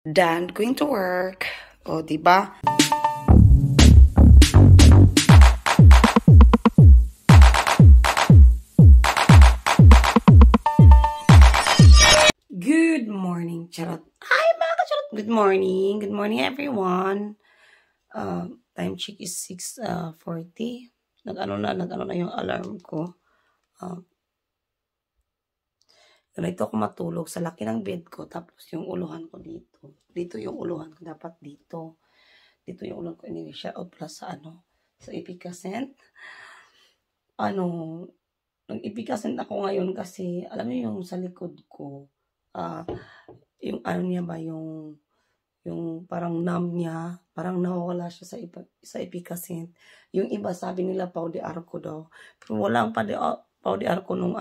Done going to work. O, diba? Good morning, charot. Hi, mga kacharot. Good morning. Good morning, everyone. Time check is 6:40. Nag-ano na yung alarm ko. Ganito ako matulog sa laki ng bed ko. Tapos yung uluhan ko dito. Dito yung uluhan ko. Dapat dito. Dito yung uluhan ko. Anyway, shout out pala sa sa Epicacent. Nag-Epicacent ako ngayon kasi, alam niyo yung sa likod ko, yung niya ba, yung parang numb niya, parang nawawala siya sa Epicacent. Yung iba sabi nila Pau de Arco daw. Pero walang Pau de Arco nung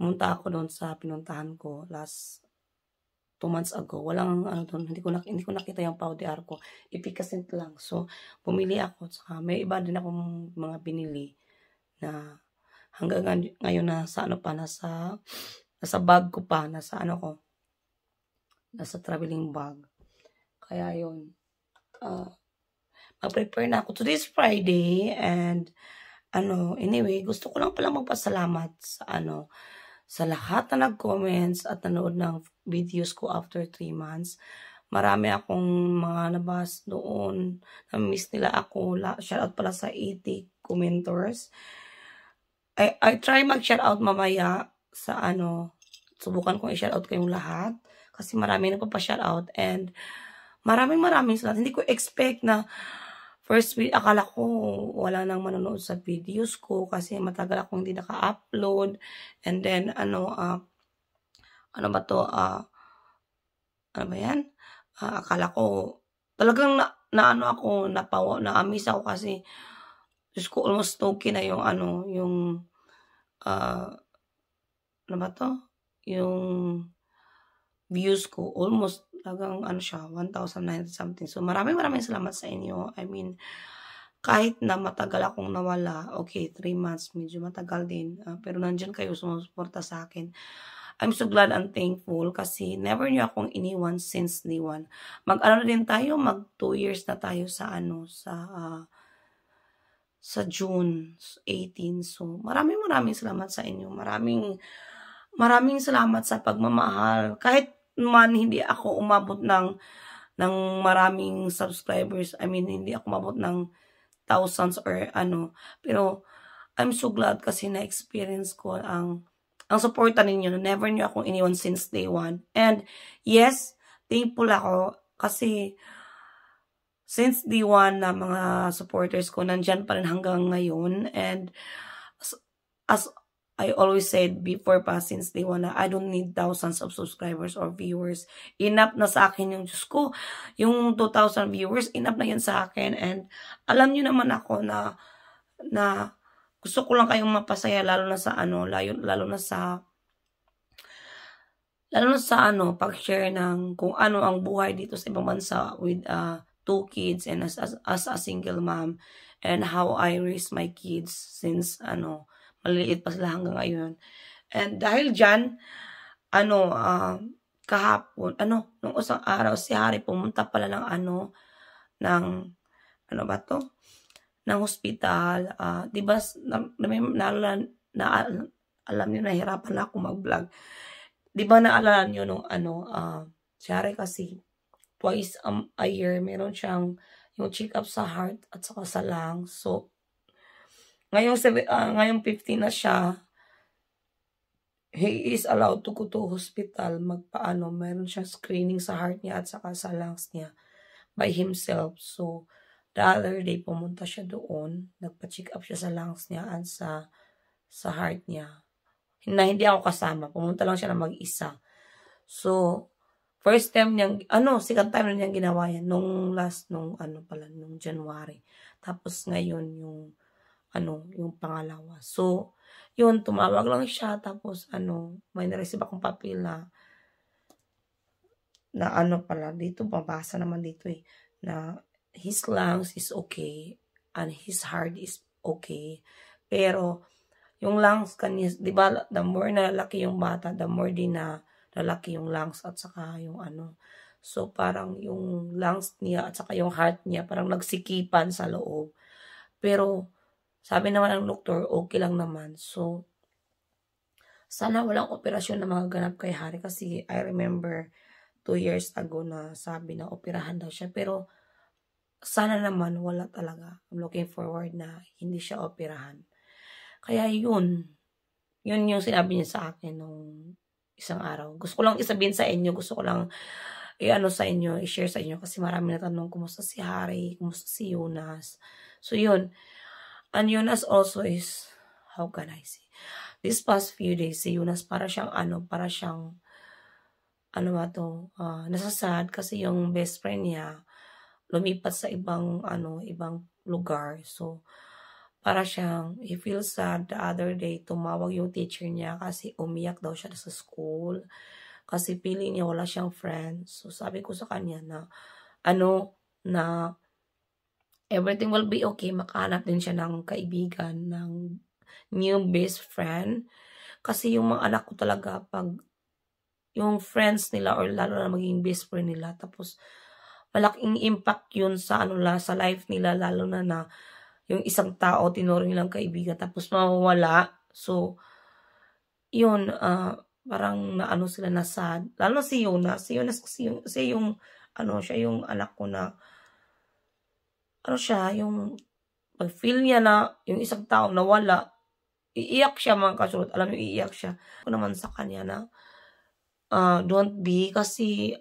pumunta ako doon sa pinuntahan ko last 2 months ago. Walang doon, hindi ko nakita yung Pau de Arco. Epicacent lang. So, bumili ako. Saka may iba din akong mga binili na hanggang ngayon nasa bag ko pa, nasa traveling bag. Kaya yun, mag-prepare na ako. Today's Friday and anyway, gusto ko lang pala magpasalamat sa lahat na nag-comments at nanood ng videos ko after 3 months. Marami akong mga nabas doon. Na-miss nila ako. Shoutout pala sa 80 commenters. I try mag-shoutout mamaya sa subukan kong i-shoutout kayong lahat. Kasi marami nagpapa-shoutout. And maraming salamat. Hindi ko expect na first week, akala ko wala nang manonood sa videos ko kasi matagal akong hindi naka-upload. And then, akala ko, talagang na-amiss ako kasi, Diyos ko, almost okay na yung, yung views ko. Almost, talagang, 1,900 something. So, maraming salamat sa inyo. I mean, kahit na matagal akong nawala, okay, 3 months, medyo matagal din. Pero nandyan kayo, sumusuporta sa akin. I'm so glad and thankful kasi never niyo akong iniwan since day one. Mag 2 years na tayo sa June 18. So, maraming salamat sa inyo. Maraming salamat sa pagmamahal. Kahit man hindi ako umabot ng maraming subscribers. I mean, hindi ako umabot ng thousands or Pero, I'm so glad kasi na-experience ko ang supporta ninyo. Never niyo akong iniwan since day one. And, yes, thankful ako kasi since day one na mga supporters ko, nandyan pa rin hanggang ngayon. And, as I always said before pa, since day one na I don't need thousands of subscribers or viewers. Enough na sa akin yung Diyos ko. Yung 2,000 viewers, enough na yan sa akin. And alam niyo naman ako na gusto ko lang kayong mapasaya lalo na sa pag-share ng kung ano ang buhay dito sa ibang bansa with 2 kids and as a single mom and how I raise my kids since maliliit pa sila hanggang ngayon. And dahil dyan, kahapon, nung isang araw, si Hari pumunta pala ng ng hospital. Diba, alam niyo, nahirapan na ako mag-vlog. Diba, naalala niyo nung si Hari kasi, twice a year, meron siyang yung check-up sa heart at saka sa lungs. So, ngayong 15 na siya, he is allowed to go to hospital, meron siyang screening sa heart niya at saka sa lungs niya by himself. So, the other day, pumunta siya doon, nagpa-check up siya sa lungs niya at sa heart niya. Hindi ako kasama, pumunta lang siya na mag-isa. So, first time niyang, second time na niyang ginawa yan, nung January. Tapos ngayon, yung pangalawa. So, yun, tumawag lang siya, tapos, may nareceive akong papel na dito, mabasa naman dito na his lungs is okay, and his heart is okay, pero, yung lungs kanya, di ba, the more na laki yung bata, the more din na lalaki yung lungs at saka yung ano. So, parang yung lungs niya at saka yung heart niya parang nagsikipan sa loob. Pero, sabi naman ng doktor, okay lang naman. So, sana walang operasyon na magaganap kay Harry kasi I remember 2 years ago na sabi na operahan daw siya. Pero, sana naman wala talaga. I'm looking forward na hindi siya operahan. Kaya yun yung sinabi niya sa akin nung isang araw. Gusto ko lang isabihin sa inyo, gusto ko lang i-ano sa inyo, i-share sa inyo kasi marami natanong kumusta si Harry, kumusta si Jonas. So yun. And Jonas also is, how can I say? This past few days, si Jonas para siyang nasasad kasi yung best friend niya lumipat sa ibang lugar. So, para siyang, he feels sad the other day, tumawag yung teacher niya kasi umiyak daw siya sa school. Kasi feeling niya wala siyang friends. So, sabi ko sa kanya na, na everything will be okay. Makahanap din siya ng kaibigan, ng new best friend. Kasi yung mga anak ko talaga, pag yung friends nila or lalo na maging best friend nila, tapos malaking impact yun sa sa life nila, lalo na yung isang tao tinuring nilang kaibigan tapos mawawala. So, yun, parang naano sila na sad. Lalo si Jonas. Kasi yung siya yung anak ko na, siya, yung pag-feel niya na yung isang tao nawala, iiyak siya mga kasurot. Alam niyo, iiyak siya. Ako naman sa kanya na, don't be, kasi,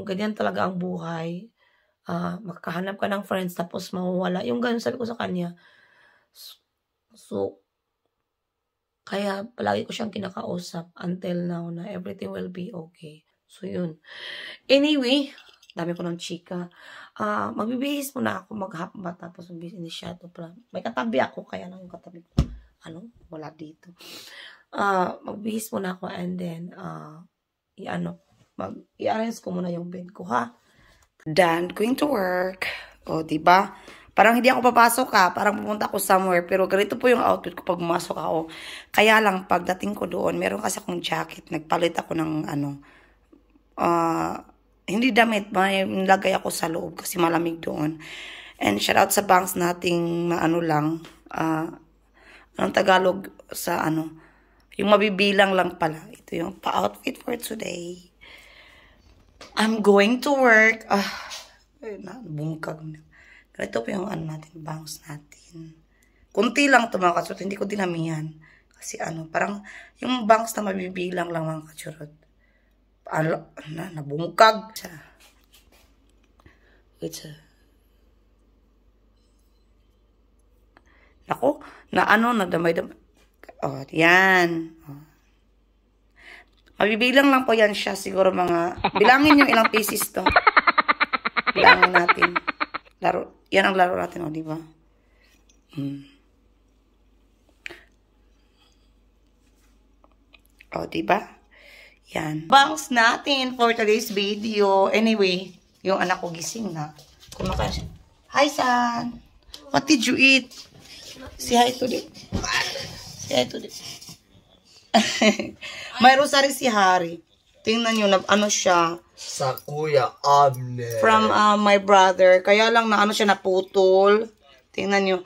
ganyan talaga ang buhay. Magkahanap ka ng friends tapos mawawala. Yung ganun sabi ko sa kanya. So, kaya palagi ko siyang kinakausap until now na everything will be okay. So, yun. Anyway, dami ko ng chika. Magbibihis muna ako maghapba tapos magbibihis siya. May katabi ako, kaya lang yung katabi ko. Wala dito. Magbihis muna ako and then, i-arrange ko muna yung bed ko, ha? Done, going to work. O, diba? Parang hindi ako papasok, ha? Parang pumunta ako somewhere. Pero ganito po yung outfit ko pag pumasok ako. Kaya lang, pagdating ko doon, meron kasi akong jacket. Nagpalit ako ng, hindi damit. Nilagay ako sa loob kasi malamig doon. And shout out sa banks nating na lang, anong Tagalog sa yung mabibilang lang pala. Ito yung pa-outfit for today. I'm going to work. Bungkag na. Ganito po yung natin, bangs natin. Kunti lang ito mga kasurot. Hindi ko dinamihan. Kasi parang yung bangs na mabibilang lang mga kasurot. Nabungkag. Wait. Nako, nadamay-damay. Oh, yan. Oh. Mabibilang lang po yan siya. Siguro bilangin yung ilang pieces to. Bilangin natin. Yan ang laro natin, di ba? Di ba? Yan. Bangs natin for today's video. Anyway, yung anak ko gising na. Kumakain siya. Hi, son. What did you eat? Say hi to them. Say hi to them. May rosary si Harry. Tingnan nyo, siya. Sa Kuya Abner. From my brother. Kaya lang siya naputol. Tingnan nyo.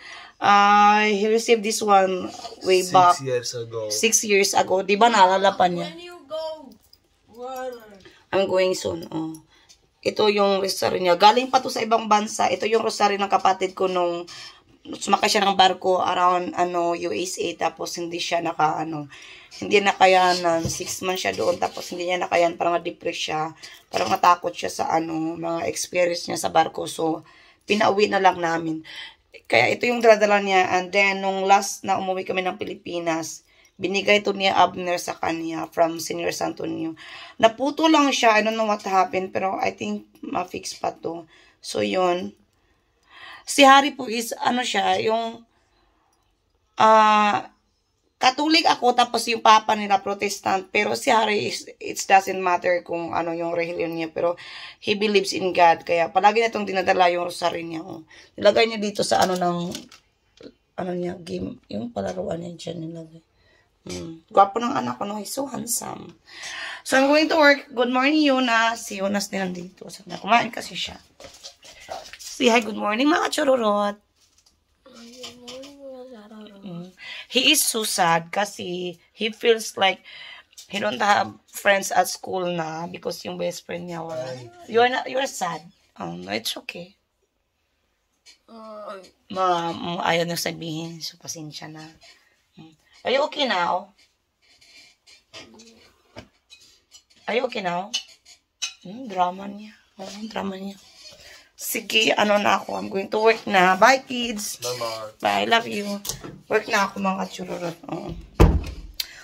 He received this one way back. 6 years ago. 6 years ago. Diba naalala pa niya? When you go? I'm going soon. Oh. Ito yung rosary niya. Galing pa to sa ibang bansa. Ito yung rosary ng kapatid ko nung sumakay siya ng barko around USA, tapos hindi siya hindi nakayanan. 6 months siya doon, tapos hindi niya nakayan, parang na-depress siya, parang natakot siya sa mga experience niya sa barko. So pinauwi na lang namin. Kaya ito yung dala niya. And then nung last na umuwi kami ng Pilipinas, binigay to niya Abner sa kanya from Senior San Antonio. Naputo lang siya, I don't know what happened, pero I think ma-fix pa to. So yun. Si Harry po is, siya, yung, Katolik ako, tapos yung papa nila Protestant, pero si Harry is, it doesn't matter kung yung religion niya, pero he believes in God, kaya palagi na itong dinadala yung rosary niya. Oh. Nilagay niya dito sa niya, game, yung palaruan niya dyan nilagay. Gwapo ng anak ko, no? He's so handsome. So, I'm going to work. Good morning, Yunas. Si Yunas din nandito. So, kumain kasi siya. Say hi, good morning, mga chururot. He is so sad kasi he feels like he don't have friends at school na because yung best friend niya wala. You're sad. Oh, no, it's okay. Ayaw na sabihin. So, pasensya na. Are you okay now? Are you okay now? Drama niya. Drama niya. Sige, ano na ako. I'm going to work na. Bye, kids. Bye, love you. Work na ako, mga chururot.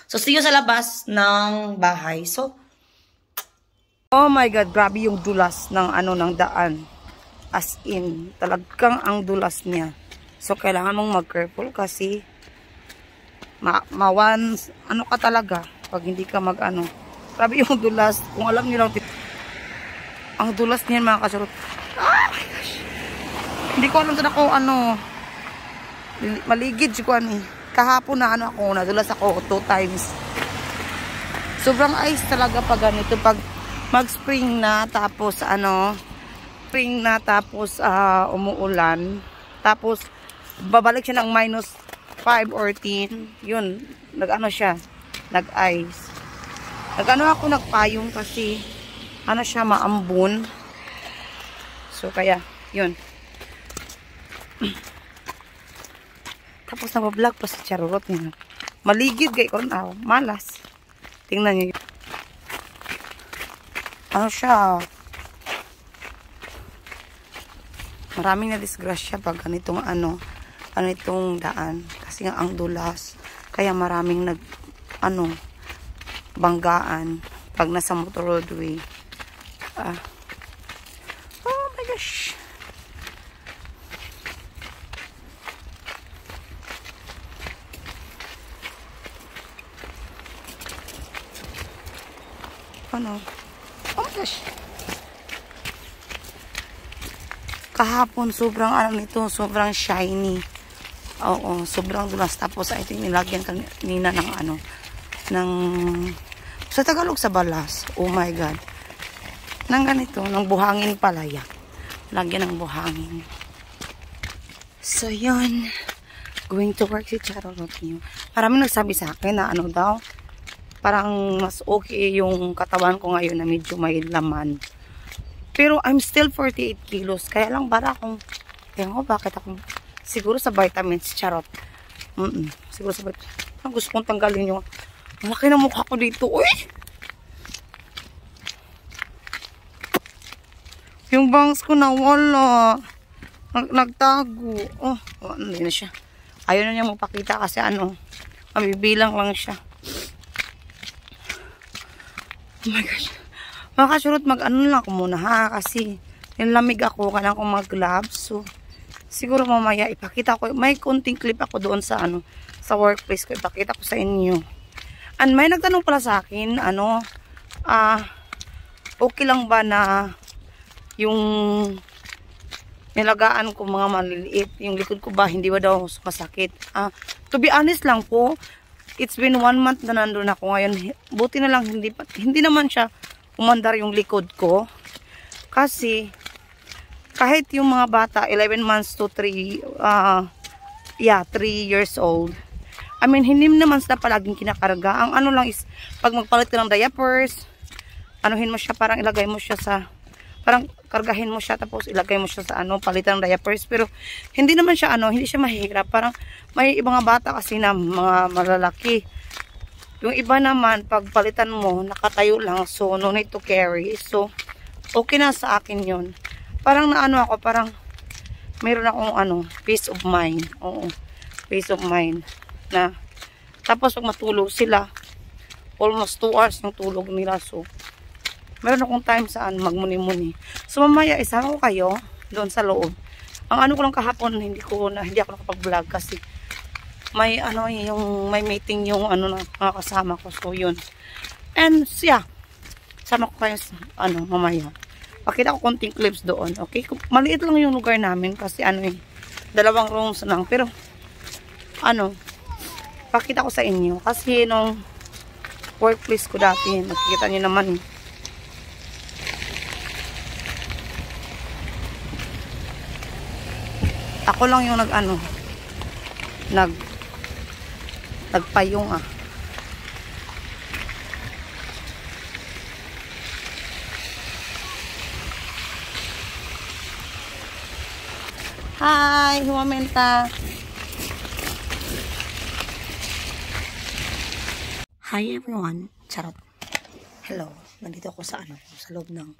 So, see you sa labas ng bahay. So, oh my God, grabe yung dulas ng ng daan. As in, talagang ang dulas niya. So, kailangan mong mag-careful kasi ano ka talaga pag hindi ka grabe yung dulas. Kung alam niyo lang, ang dulas niyan, mga kasurot. Ah, my gosh. Hindi ko alam na ako, maligid ko kahapon na nadulas ako 2 times. Sobrang ice talaga pag ganito, pag mag-spring na, tapos spring na, tapos umuulan, tapos babalik siya ng -5 or 10, yun, siya, nag-ice. Ako nagpayong kasi, siya, maambon. So, kaya, yun. Tapos, nabablog pa sa charurot niya. Maligid, gay ko malas. Tingnan niyo. Siya. Maraming na disgrasya pag ganitong ganitong daan. Kasi nga, ang dulas. Kaya, maraming banggaan pag nasa motor roadway. Oh my gosh. Oh my gosh. Kahapon sobrang sobrang shiny. Oo, sobrang dulas. Tapos I think nilagyan kanina ng sa Tagalog sa balas. Oh my God. Nang ganito, ng buhangin pala yan. Lagyan ng buhangin. So, yun. Going to work si Charorot niyo. Maraming nagsabi sa akin na daw, parang mas okay yung katawan ko ngayon na medyo may laman. Pero I'm still 48 kilos. Kaya lang para akong, bakit ako, siguro sa vitamins, Charot. Siguro sa vitamins. Gusto kong tanggalin yung, ang laki na mukha ko dito. Uy! Yung bangs ko nawala. Nagtago. Oh, hindi na siya. Ayaw na niya magpakita kasi mabibilang lang siya. Oh my gosh. Mga kasurot, lang ako muna ha. Kasi nilamig ako. Kailangan kong mag-gloves. So, siguro mamaya ipakita ko. May konting clip ako doon sa sa workplace ko. Ipakita ko sa inyo. And may nagtanong pala sa akin, okay lang ba na yung nilagaan ko mga maliliit, yung likod ko ba, hindi ba daw masakit? To be honest lang po, it's been 1 month na nandun ako ngayon. Buti na lang, hindi naman siya umandar yung likod ko. Kasi, kahit yung mga bata, 11 months to 3 years old, hindi naman sila palaging kinakarga. Ang lang is, pag magpalit ka ng diapers, anuhin mo siya, parang ilagay mo siya sa, parang kargahin mo siya, tapos ilagay mo siya sa palitan ng diapers. Pero, hindi naman siya, hindi siya mahirap. Parang, may ibang bata kasi na mga malalaki. Yung iba naman, pag palitan mo, nakatayo lang, so, no need to carry. So, okay na sa akin yun. Parang ako, parang, mayroon akong, peace of mind. Oo, peace of mind. Na tapos pag matulog sila, almost 2 hours yung tulog nila. So meron akong time saan magmuni-muni. So mamaya isama ko kayo doon sa loob. Ang ko lang kahapon, hindi ako nakapag-vlog kasi may yung may meeting yung mga kasama ko. So yun. And yeah, sama ko kayo mamaya. Pakita ko konting clips doon. Okay? Maliit lang yung lugar namin kasi 2 rooms lang. Pero pakita ko sa inyo kasi nung workplace ko dati. Makikita nyo naman. Ako lang yung nagpayong ah. Hi, Huamenta. Hi everyone. Charot. Hello. Nandito ako sa sa loob ng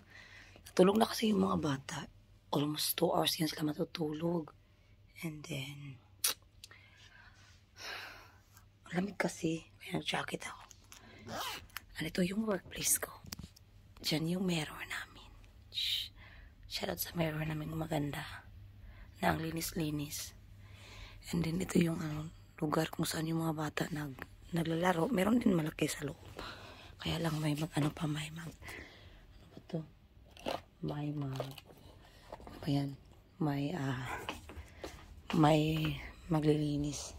natulog na kasi yung mga bata. Almost 2 hours yan sila matutulog. And then malamig kasi. Kaya nag-jacket ako. Ito yung workplace ko. Diyan yung mirror namin. Shoutout sa mirror namin maganda. Na ang linis-linis. And then ito yung lugar kung saan yung mga bata naglalaro. Meron din malaki sa loob. Kaya lang may may maglilinis.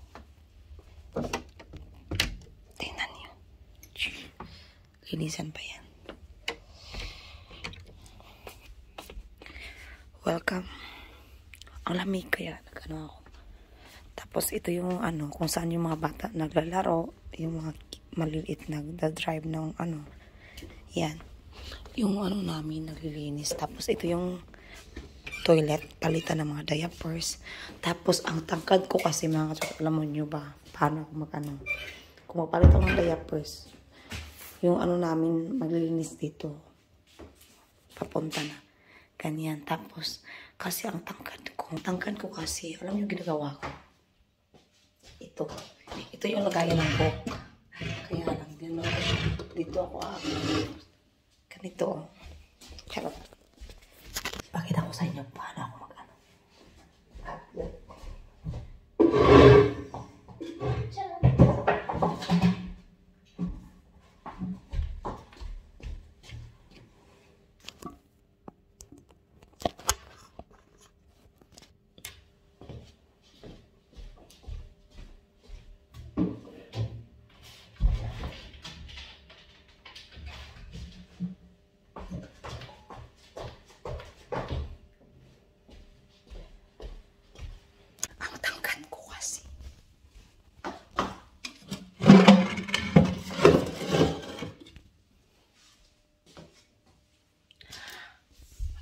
Tingnan niyo. Linisan pa yan. Welcome. Ang lamig kaya ako. Tapos ito yung kung saan yung mga bata naglalaro, yung mga maliliit nagda-drive ng yan. Yung namin naglilinis. Tapos ito yung toilet, palitan ng mga diapers. Tapos ang tangkad ko kasi mga kapatid, alam mo nyo ba, paano ako kung magpalit ako ng diapers, yung namin maglilinis dito, papunta na. Ganyan. Tapos, kasi ang tangkad ko kasi, alam nyo ginagawa ko? Ito yung lagayan ng book. Kaya lang, dito ako ganito. Charot. Pakita ko sa inyo paano ako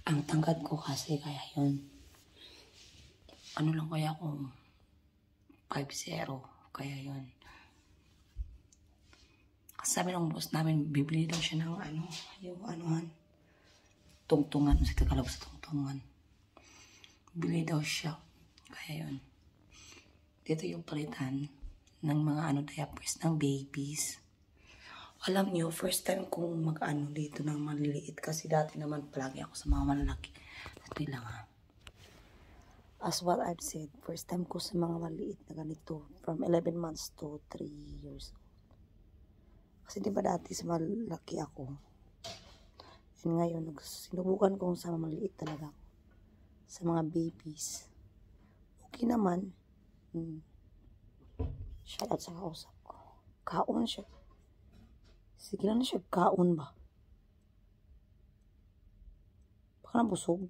ang tangkad ko kasi kaya yun. Lang kaya kung 5'0", kaya yun. Kasi sabi ng boss namin, bibili daw siya ng yung tungtungan, sa Tagalog sa tungtungan. Bibili daw siya. Kaya yun. Dito yung palitan ng mga diapers ng babies. Alam niyo, first time kong dito ng maliliit kasi dati naman palagi ako sa mga malalaki. Ito lang ha. As what I've said, first time ko sa mga maliit na ganito from 11 months to 3 years old. Kasi diba dati sa malaki ako. And ngayon, sinubukan kong sa maliit talaga ako. Sa mga babies. Okay naman. Shout out sa kausap ko. Kaon siya. Sige lang na siya, kaon ba? Baka nabusog.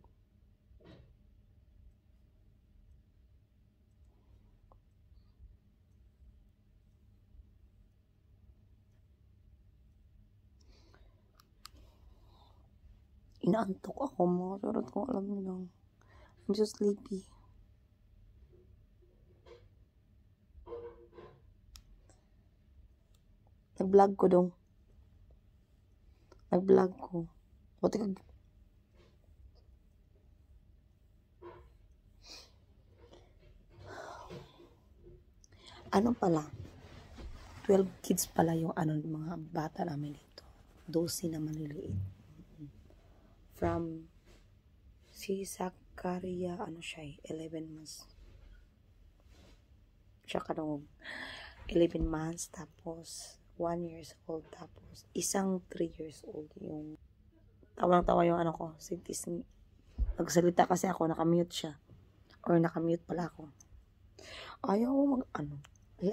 Inaantok ako mga charot ko, alam niyo lang. I'm so sleepy. Nag-vlog ko dong. Nag-vlog ko. Buti ka. Pala? 12 kids pala yung mga bata namin dito. 12 na maliliit. From si Zakaria, siya 11 months. Siya 11 months, tapos 1 years old, tapos isang 3 years old yung tawang-tawa yung ko, sintis nagsalita kasi ako, nakamute siya or nakamute pala ako. Ayaw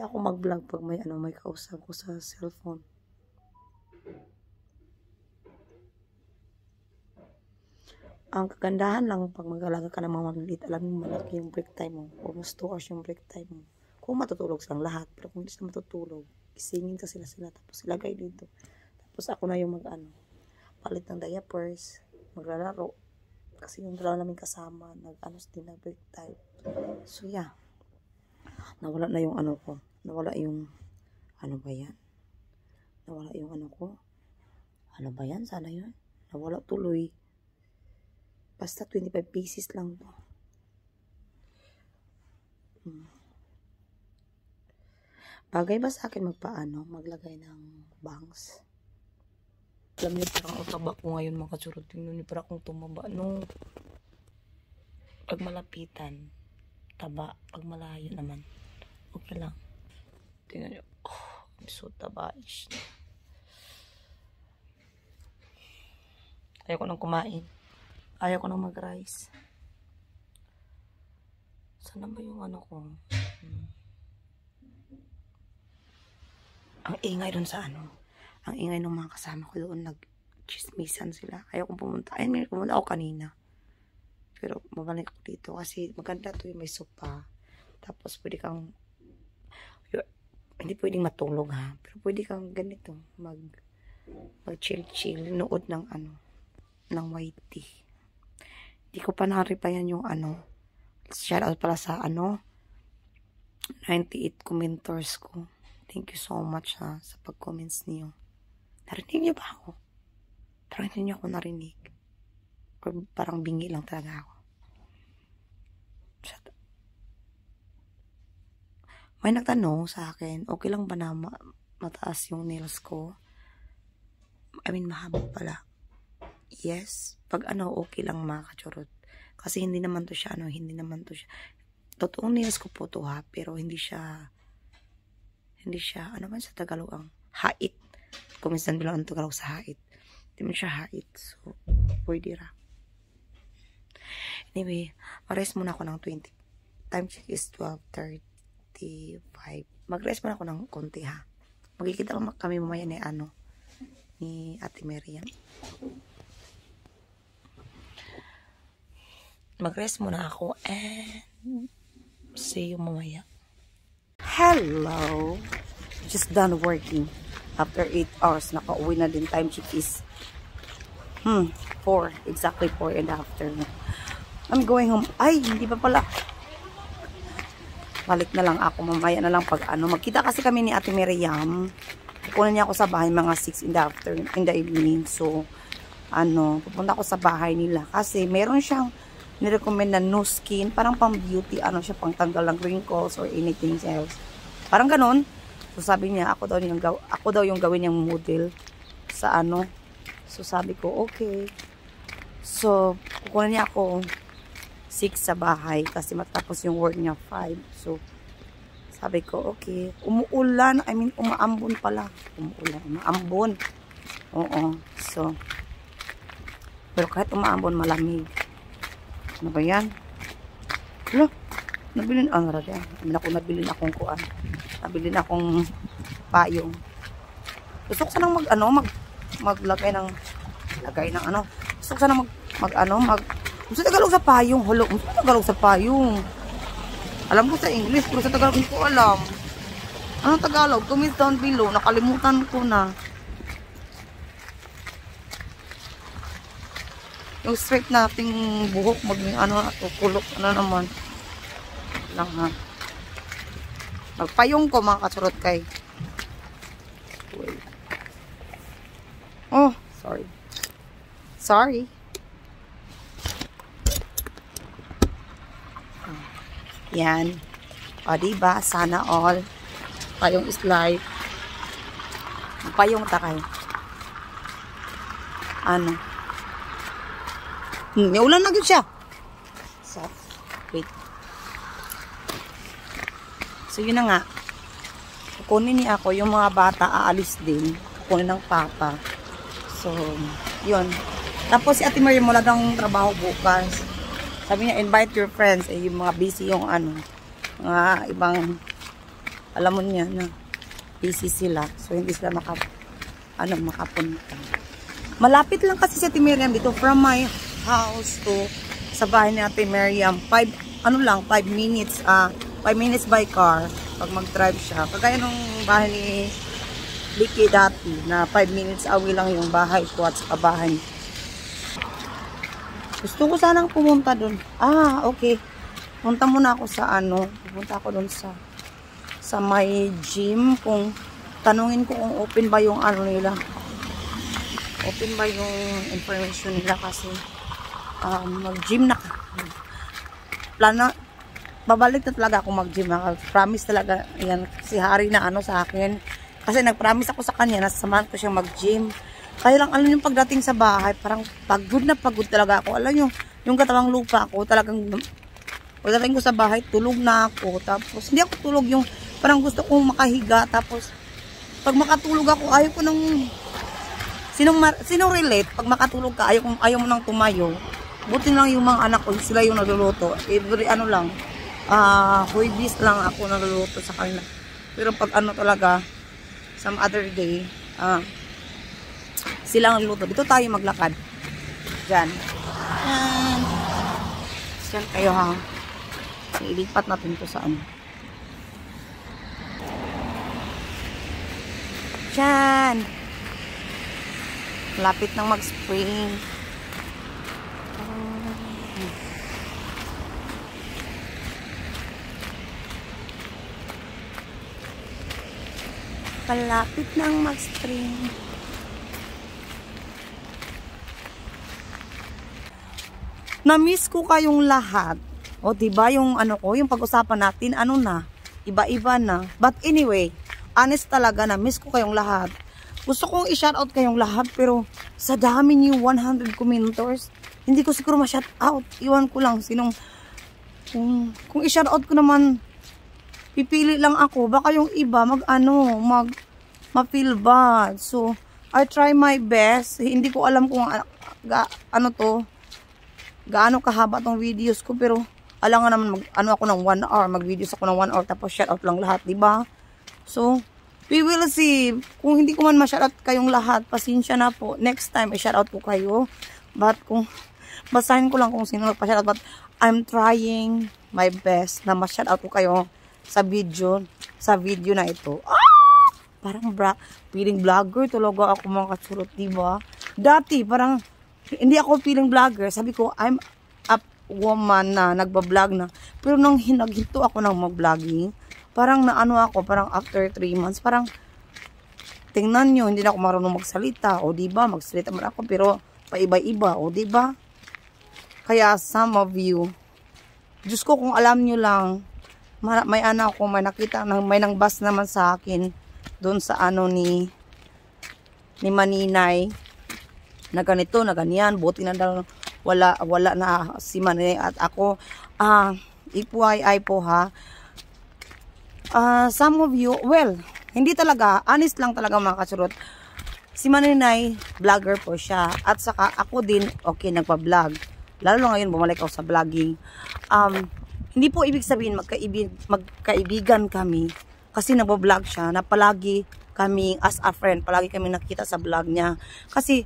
ako mag-vlog pag may kausap ko sa cellphone. Ang kagandahan lang pag mag-alaga ka ng mga maliliit, alam mo malaki yung break time mo. Almost 2 hours yung break time mo. Kung matutulog silang lahat, pero kung hindi sila matutulog, isingin ka sila tapos ilagay dito. Tapos ako na yung palit ng diapers, maglalaro. Kasi yung dalawa namin kasama, din na break time. So yeah, nawala na yung ko. Nawala yung, ba yan? Nawala yung ko. Ano ba yan? Sana yun? Nawala tuloy. Basta 25 pieces lang to. Bagay ba sa akin maglagay ng bangs? Alam niyo, parang utaba ko ngayon mga katsurot. Tingnan niyo, parang akong tumaba. Nung pag malapitan, taba. Pag malayo naman, okay lang. Tingnan niyo, I'm so taba-ish. Ayaw ko nang kumain. Ayaw ko nang mag-rice. Sana ba yung ko? Ang ingay dun sa ang ingay ng mga kasama ko doon, nag-chismisan sila. Ayaw kong pumunta. Ayun, pumunta ako kanina. Pero mabalik ako dito kasi maganda to yung may sopa. Tapos pwede kang, hindi pwedeng matulog ha, pero pwede kang ganito, mag-chill-chill, nood ng ng white tea. Hindi ko pa naripayan yung shout out pala sa 98 commenters ko. Thank you so much sa pag-comments niyo. Narinig niyo ba ako? Parang hindi niyo ako narinig. Or parang bingi lang talaga ako. May nagtanong sa akin, okay lang ba na mataas yung nails ko? I mean, mahaba pala. Yes. Pag okay lang mga kachurot. Kasi hindi naman to siya, totoong nails ko po to ha, pero hindi siya, ano man sa Tagalog ang hait. Kung minsan bilang ang Tagalog sa hait. Hindi man siya hait. So, pwede ra. Anyway, mag-rest muna ako ng 20. Time check is 12:35. Mag-rest muna ako ng konti ha. Magkikita kami mamaya ni Ate Miriam. Mag-rest muna ako and see you mamaya. Hello! Just done working. After 8 hours, nakauwi na din. Time check is 4. Exactly 4 in the afternoon. I'm going home. Ay, hindi pa pala. Balik na lang ako. Mamaya na lang pag Magkita kasi kami ni Ate Miriam. Pupunan niya ako sa bahay mga 6 in the afternoon, in the evening. So, pupunta ako sa bahay nila. Kasi meron siyang nirecommend na No Skin. Parang pang beauty. Siya pang tanggal ng wrinkles or anything else. Parang ganun. So, sabi niya, ako daw yung gawin niyang model sa So, sabi ko, okay. So, kukunan niya ako 6 sa bahay kasi matapos yung work niya 5. So, sabi ko, okay. Umuulan. I mean, umaambon pala. Umaambon. Oo. So, pero kahit umaambon, malamig. Ano ba yan? Hala, nabilin nabilin akong payong. Gusto ko sanang maglagay ng gusto ko sanang gusto Tagalog sa payong. Holo, gusto Tagalog sa payong. Alam ko sa English, pero sa Tagalog hindi ko alam. Anong Tagalog? Comment down below. Nakalimutan ko na. Yung straight nating buhok, kulok, naman. Lang ha. Magpayong ko mga kasurot kay. Oh, sorry. Sorry. Yan. O, diba? Sana all. Payong is life. Payong takay. May ulan na siya. So, wait. So, yun na nga. Kukunin niya ako. Yung mga bata aalis din. Kukunin ng papa. So, yun. Tapos si Ate Miriam wala daw trabaho bukas. Sabi niya, invite your friends. Yung mga busy yung mga ibang, alam mo niya na busy sila. So, hindi sila makapunta. Malapit lang kasi si Ate Miriam dito from my house to sa bahay ni Ate Miriam. 5 minutes, 5 minutes by car pag mag-drive siya. Kagaya nung bahay ni Vicky dati na 5 minutes away lang yung bahay ko at sa bahay. Gusto ko sanang pumunta dun. Okay. Punta muna ako sa pupunta ako dun sa may gym, kung tanungin ko kung open ba yung nila. Open ba yung information nila kasi mag-gym na. Babalik na talaga ako mag-gym. Promise talaga yan si Hari na sa akin. Kasi nag-promise ako sa kanya na samahan ko siyang mag-gym. Kaya lang yung pagdating sa bahay, parang pagod na pagod talaga ako. Alam nyo, yung katawang lupa ko, pagdating ko sa bahay, tulog na ako. Tapos, hindi ako tulog yung, parang gusto kong makahiga. Tapos, pag makatulog ako, ayaw ko nang, sinong relate? Pag makatulog ka, ayaw mo nang tumayo. Buti lang yung mga anak ko, sila yung nagluluto. Every huwibis lang ako nagluluto sa kanila. Pero pag talaga, some other day, sila ang luto. Dito tayo maglakad. Diyan. Diyan kayo ha. Ilipat natin to sa Diyan. Lapit nang mag-spring. Palapit nang mag-spring. Na-miss ko kayong lahat. O diba yung yung pag-usapan natin, iba-iba na. But anyway, honest talaga, na-miss ko kayong lahat. Gusto kong i-shoutout kayong lahat, pero sa dami niyo 100 commenters, hindi ko siguro ma-shoutout. Iwan ko lang kung i-shoutout ko naman, pipili lang ako. Baka yung iba ma-feel bad. So, I try my best. Hindi ko alam kung gaano kahaba tong videos ko, pero alam nga naman ako ng 1 hour, mag-videos ako ng 1 hour tapos shoutout lang lahat, di ba? So, we will see. Kung hindi ko man ma-shoutout kayong lahat, pasensya na po. Next time, i-shoutout ko kayo. But basahin ko lang kung sino nagpa-shoutout. But I'm trying my best na ma-shoutout ko kayo sa video na ito. Parang feeling vlogger talaga ako mga kasurot, diba? Dati, parang hindi ako feeling vlogger. Sabi ko, I'm a woman na nagbablog na. Pero nung hinaghinto ako ng mag-vlogging, parang parang after 3 months, parang tingnan nyo, hindi na ako marunong magsalita. O diba, magsalita man ako, pero paiba-iba. O diba? Kaya some of you, Diyos ko, kung alam nyo lang, may may nakita, may nangbas naman sa akin doon sa ni Maninay na ganito, na ganyan, buti na daw wala na si Maninay at ako. FYI po ha, some of you, well, hindi talaga, honest lang talaga mga kasurot, si Maninay vlogger po siya, at saka ako din, okay, nagpa-vlog, lalo ngayon bumalik ako sa vlogging. Hindi po ibig sabihin magkaibigan kami kasi nagbo-vlog siya na palagi kami as a friend, palagi kami nakita sa vlog niya. Kasi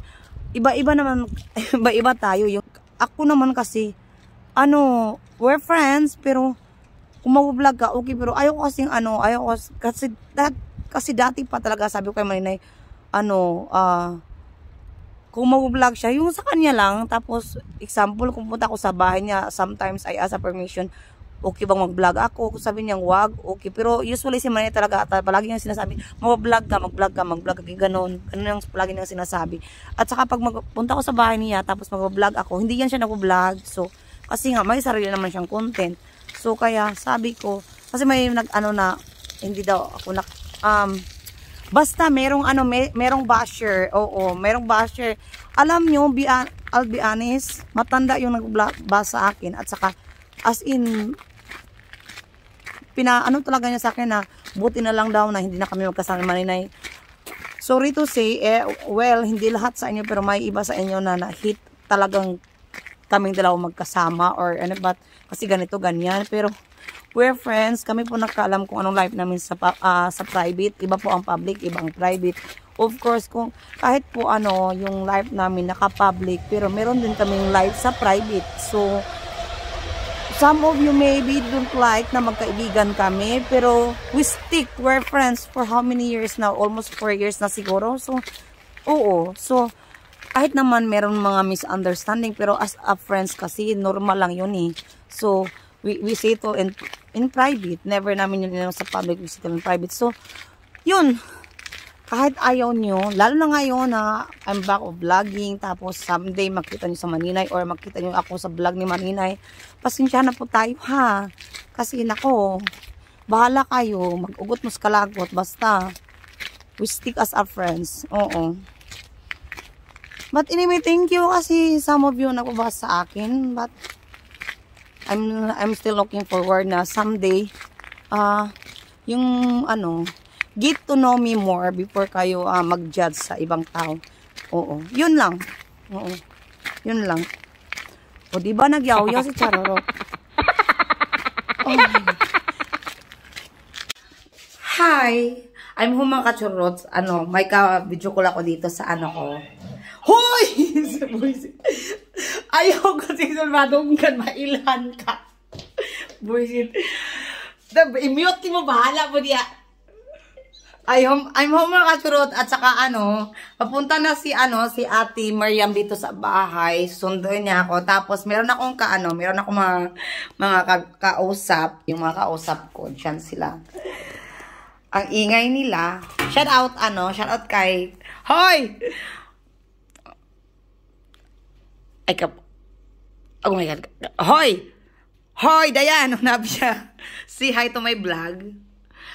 iba-iba naman, iba-iba tayo. Yung ako naman kasi we're friends, pero kung mag-vlog ka, okay, pero ayoko kasi dati pa talaga sabi ko kay Maninay, kung mag-vlog siya, yung sa kanya lang, tapos example, kung punta ako sa bahay niya, sometimes I ask a permission, okay bang mag-vlog ako? Kung sabi niya, wag, okay. Pero usually si Maninay talaga, palagi niyang sinasabi, mag-vlog ka, gano'n. Ganun yung palagi niyang sinasabi. At saka pag punta ko sa bahay niya, tapos mag-vlog ako, hindi yan siya nag-vlog. So, kasi nga, may sarili naman siyang content. So, kaya sabi ko, kasi may hindi daw ako basta merong basher. Oo, merong basher. Alam nyo, I'll be honest, matanda yung nag-bash sa akin. At saka, as in, talaga niya sa akin na buti na lang daw na hindi na kami magkasama ni Maninay. Sorry to say, well, hindi lahat sa inyo, pero may iba sa inyo na hit talagang kaming dalawa magkasama or but kasi ganito, ganyan. Pero we're friends, kami po nakaalam kung anong life namin sa private. Iba po ang public, iba ang private. of course, kung kahit po ano, yung live namin naka-public, pero meron din kaming live sa private. So, some of you maybe don't like na magkaibigan kami, pero we stick, we're friends for how many years now? Almost 4 years na siguro. So, oo. So, kahit naman meron mga misunderstanding, pero as a friends kasi, normal lang yun eh. So, we settle in private. Never namin yun sa public, we settle in private. So, yun. Kahit ayaw nyo, lalo na ngayon na I'm back of vlogging, tapos someday makita nyo sa Maninay or makita nyo ako sa vlog ni Maninay, pasensya na po tayo ha. Kasi nako, bahala kayo, mag-ugot mo sa kalagot, basta we stick as our friends. Oo. But anyway, thank you kasi some of you nagbabasa sa akin, but I'm still looking forward na someday, yung ano, get to know me more before kayo mag-judge sa ibang tao. Oo. Yun lang. Oo. Yun lang. O, diba nagyaw-yaw si Charorot? Oh my God. Hi! I'm Humang Kachurot. Ano, may ka-video call ako dito sa ano ko. Hoy! Ayaw kasi salmadong kan mailan ka. Buisit. I-mute mo, bahala mo diya. I'm home mga kachurot at saka ano, papunta na si Ate Mariam dito sa bahay. Sunduin niya ako. Tapos meron akong mga kausap, yung mga kausap ko, diyan sila. Ang ingay nila. Shout out kay Hoy! Oh my God. Hoy! Hoy, Dayan, nabi siya. Say hi to my vlog.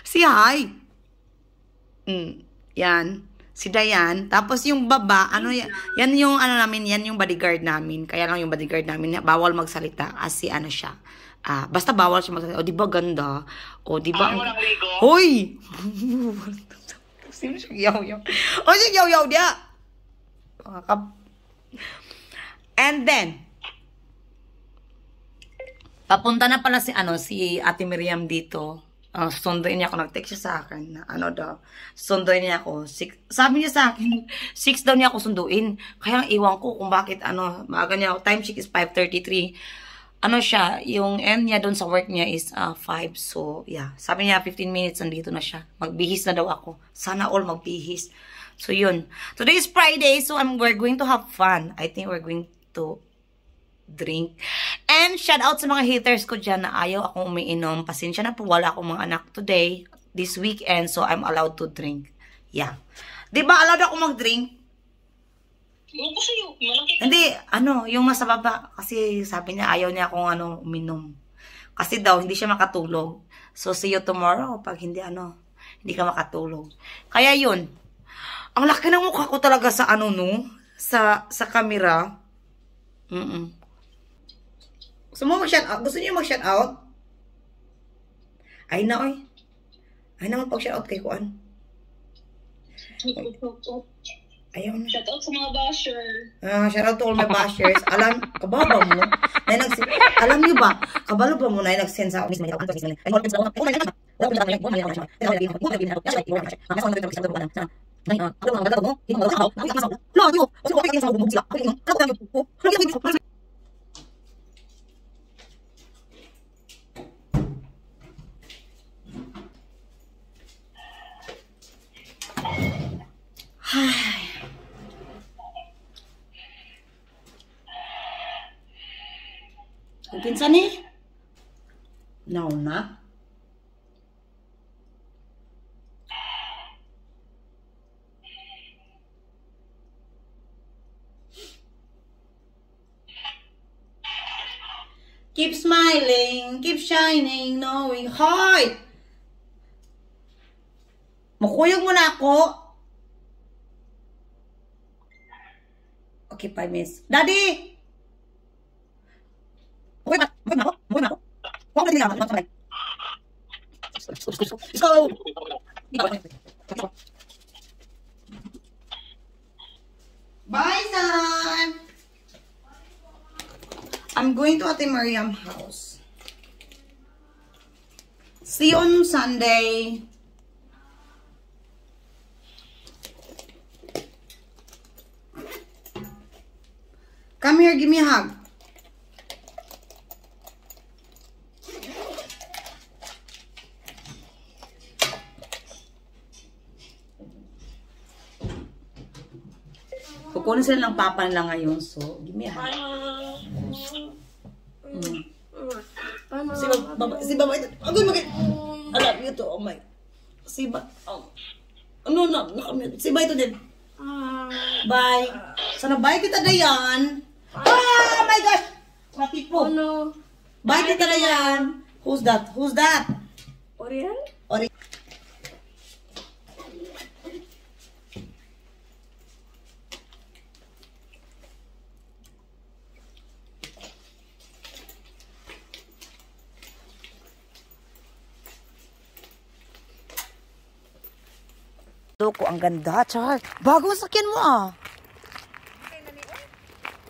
Say hi. Yan. Si Dayan. Tapos yung baba, yan yung namin, yan yung bodyguard namin. Kaya lang yung bodyguard namin, bawal magsalita kasi siya. Basta bawal siya magsalita. O, di ba ganda? O, di ba? Hoy! Sino siya yaw-yaw? O, siya yaw-yaw dia. And then, papunta na pala si Ate Miriam dito. Sunduin niya ako, nag-text siya sa akin na sunduin niya ako. Sabi niya sa akin, 6 daw niya ako sunduin. Kaya iwan ko kung bakit maaga niya ako. Time check is 5:33. Siya, yung end niya doon sa work niya is 5. So, yeah. Sabi niya 15 minutes nandito na siya. Magbihis na daw ako. Sana all magbihis. So, yun. Today is Friday, so we're going to have fun. I think we're going to drink. And shout out sa mga haters ko dyan na ayaw akong umiinom. Pasensya na po, wala akong mga anak today, this weekend, so I'm allowed to drink. Yeah. Diba allowed ako mag-drink? Hindi, yung nasa baba. Kasi sabi niya, ayaw niya akong uminom. Kasi daw, hindi siya makatulog. So, see you tomorrow pag hindi hindi ka makatulog. Kaya yun. Ang laki ng mukha ko talaga sa sa camera. Gusto niyo mag-shout out? Ay na, oy. Ay na, mag-shout out kay Kuan. Ayaw na. Shout out sa mga basher. Shout out to all my bashers. Kababa mo. Alam niyo ba? Kabalo ba mo na nag-send sa akin? Ang kinsa ni? Nauna? Keep smiling, keep shining, knowing heart. Makuyog mo na ako. Okay, 5 minutes. Daddy! Makuyog na ako. Makuyog na ako. Huwag mo na nila. Let's go! Bye, son! I'm going to Ate Mariam's house. See you on Sunday. Come here, give me a hug. Kukunin sila ng papa nila ngayon, so give me a hug. Si Baba ito. Okay, I love you too, oh my. Si Ba, oh. No, si Ba ito din. Bye. Sana bye kita Dayan. Oh my gosh! Matipo. Oh no. Bye kita Dayan. Who's that? Oriel? Ko ang ganda, Char. Bagong sakyan mo ah.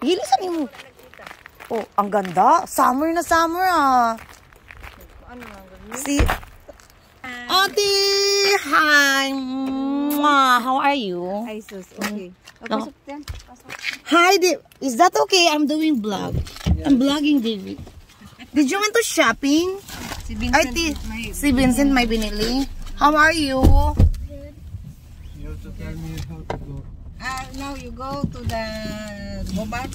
Hilisan mo. Oh, ang ganda. Summer na summer ah. Si Ate, hi. Mwah. How are you? Ay, sus. Okay. No. Hi, is that okay? I'm doing vlog. I'm vlogging, David. Did you went to shopping? Si Vincent, Si Vincent may binili. How are you? Tell me how to go. now you go to the Bobat.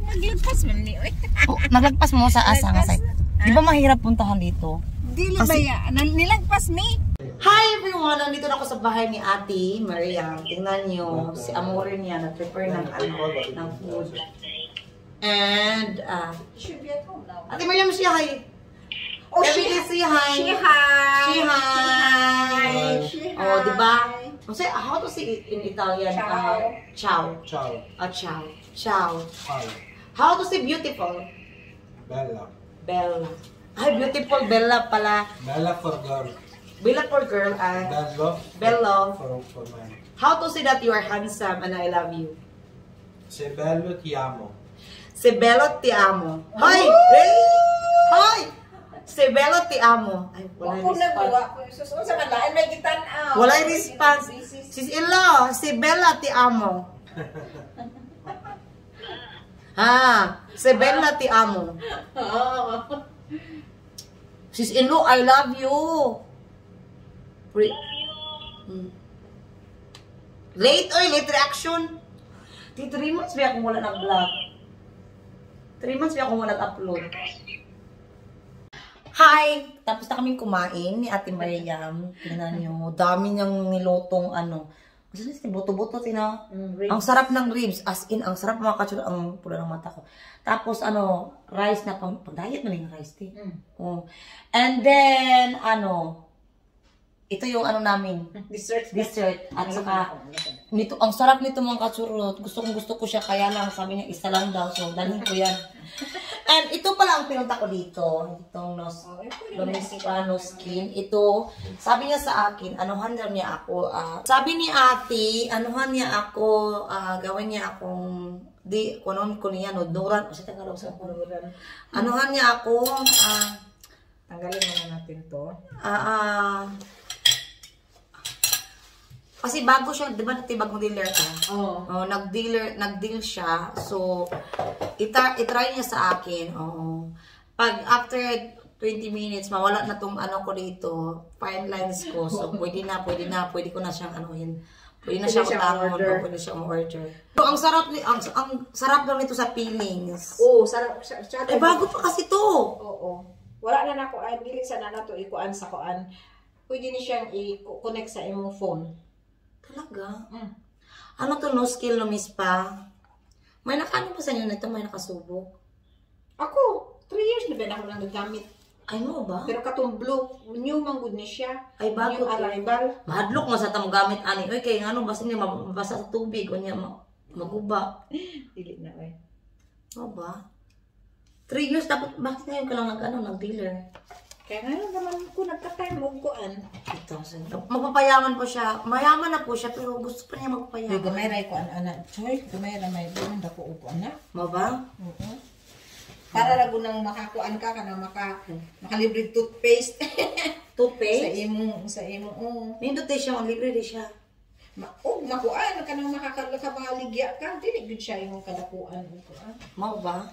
Naglagpas man ni. Oh, naglagpas mo sa asa nga side. Di ba mahirap puntahan dito? Dili ba ya? Nilagpas mi. Hi everyone! Nandito na ako sa bahay ni Ate Maria. Tingnan nyo, si Amore niya nag-prepare ng food. And, Should be at home now. Ate Maria, say hi. Oh, Everybody say hi. Say hi. Say hi. Say hi. Oh, di ba? How to say in Italian? Ciao. Ciao. Ciao. Ciao. Ciao. Hi. How to say beautiful? Bella. Bella. Ay, beautiful Bella pala. Bella for girl. Bella for girl. Bello. Bello. For man. How to say that you are handsome and I love you? Se bello ti amo. Se bello ti amo. Hoy! Hey! Hoy! Se bello ti amo. Ay, wala Ako response. nagawa ko. Susunod sa malain may gitan-aw. Wala response. Sis-in-law, se bella ti amo. Ha, se bella ti amo. Sis-in-law, I love you. Late reaction. 3 months ba akong wala nag-vlog? 3 months ba akong wala nag-upload? Hi! Tapos na kaming kumain ni Ate Mariam. Tingnan nyo, dami niyang nilotong ano. Kasi buto-buto, tina. Ang sarap ng ribs. As in, ang sarap mga katsura. Ang pula ng mata ko. Tapos, rice na pang-diet mo na yung rice, te. Oh. And then, ito yung namin. Dessert. At saka, nito, ang sarap nito mga katsurot. Gusto ko siya. Kaya lang, sabi niya, isa lang daw. So, dalhin ko yan. And ito pala ang pinunta ko dito. Itong no skin. Ito, sabi niya sa akin, anuhan niya ako. Sabi ni ate, anuhan niya ako, gawin niya akong, kunon ko niya, noduran. O siya Tagalog sa noduran. Anuhan niya ako, Tanggalin muna natin to. Kasi bago siya, di ba bagong dealer ka? Oo. Oh, nag-deal siya. So, itry niya sa akin. Oo. Pag after 20 minutes, mawala na tong ko dito, fine lines ko. So, pwede ko na siyang Pwede na siya order. Pwede siya order. So, ang sarap daw nito sa peelings. Oo, sarap. Bago pa kasi to. Oo. Wala na nakuan, dili sana na to ikuan sa kuan. Pwede ni siyang i-connect sa imong phone. Talaga? Ano to, no skill, no miss pa? May nakano pa sa inyo nito? May nakasubok? Ako, 3 years na ba ako nang nagamit. Ay mo ba? Pero katong blue, new man good ni siya. Ay, bago new arrival. Mahadlok mo sa tamo gamit ani. Oy kay ngano basta niya mabasa sa tubig o niya maguba. Dili na oy. Mo ba? 3 years dapat bakit ngayon ka lang nag-dealer? Kaya ngayon naman ko nagka-time mo kuan. Magpapayaman po siya. Mayaman na po siya pero gusto pa niya magpayaman. Uy, gamay ray kuan ana. Choy, gamay ra may buwan dako upo ana. Mo ba? Oo. Para ra gunang makakuan ka kana makalibre toothpaste. Toothpaste? sa imo Nindot siya, libre di siya. makuan ka nang makakabaligya ka, dili gud siya yung kadakuan ko. Mao ba?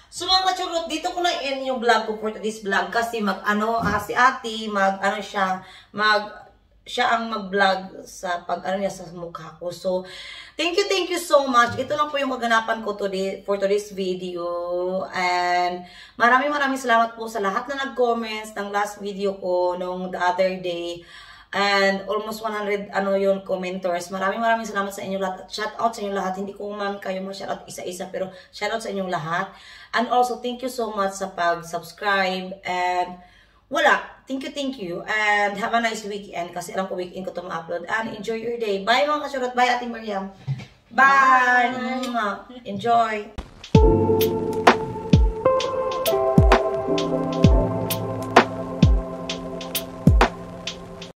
So mga kachurot, dito ko na in yung vlog ko for today's vlog kasi si ate, siya ang mag-vlog sa niya sa mukha ko. So, thank you so much. Ito lang po yung kaganapan ko today for today's video. And maraming salamat po sa lahat na nag-comments ng last video ko nung the other day. And almost 100 yung commenters. Maraming salamat sa inyo lahat. Shout out sa inyo lahat. Hindi ko man kayo ma-shout out isa-isa, pero shout out sa inyong lahat. And also thank you so much sa pag-subscribe. And wala, thank you. And have a nice weekend kasi alam ko weekend ko to ma-upload. And enjoy your day. Bye mga kasurot. Bye Ate Mariam. Bye. Enjoy.